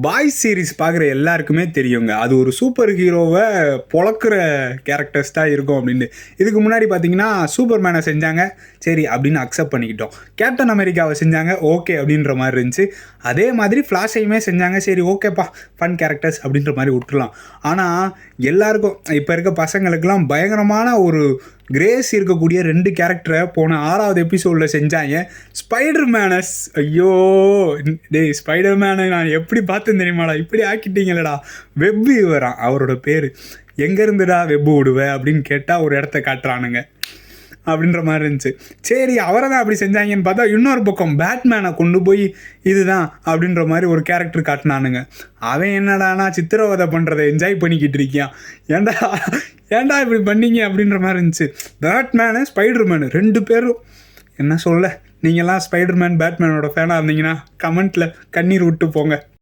Boys series பார்க்குற எல்லாருக்குமே தெரியுங்க. அது ஒரு சூப்பர் ஹீரோவ பொளக்குற கேரக்டர்ஸ் தான் இருக்கும் அப்படின்னு. இதுக்கு முன்னாடி பார்த்தீங்கன்னா, சூப்பர்மேனை செஞ்சாங்க. சரி அப்படின்னு அக்செப்ட் பண்ணிக்கிட்டோம். கேப்டன் அமெரிக்காவை செஞ்சாங்க. ஓகே அப்படின்ற மாரி இருந்துச்சு. அதே மாதிரி ஃப்ளாஷையுமே செஞ்சாங்க. சரி ஓகேப்பா, ஃபன் கேரக்டர்ஸ் அப்படின்ற மாரி விட்டுறலாம். ஆனால் எல்லாருக்கும் இப்போ இருக்க பசங்களுக்கெல்லாம் பயங்கரமான ஒரு கிரேஸ் இருக்கக்கூடிய 2 கேரக்டரை போன 6வது எபிசோடில் செஞ்சாங்க. ஸ்பைடர் மேனஸ், ஐயோ டேய் ஸ்பைடர் மேனை நான் எப்படி பார்த்தேன் தெரியுமாடா, இப்படி ஆக்கிட்டீங்களடா. வெப்பு வரான் அவரோட பேர். எங்கேருந்துடா வெப்பு விடுவேன் அப்படின்னு கேட்டால் ஒரு இடத்த காட்டுறானுங்க அப்படின்ற மாதிரி இருந்துச்சு. சரி அவரை தான் அப்படி செஞ்சாங்கன்னு பார்த்தா இன்னொரு பக்கம் பேட்மேனை கொண்டு போய் இதுதான் அப்படின்ற மாதிரி ஒரு கேரக்டர் காட்டினானுங்க. அவன் என்னடானா சித்திரவதை பண்ணுறதை என்ஜாய் பண்ணிக்கிட்டு இருக்கியான். ஏன்டா ஏன்டா இப்படி பண்ணீங்க அப்படின்ற மாதிரி இருந்துச்சு. பேட்மேனு ஸ்பைடர்மேனு 2 பேரும் என்ன சொல்ல. நீங்கள்லாம் ஸ்பைடர்மேன் பேட்மேனோட ஃபேனாக இருந்தீங்கன்னா கமெண்ட்டில் கண்ணீர் விட்டு போங்க.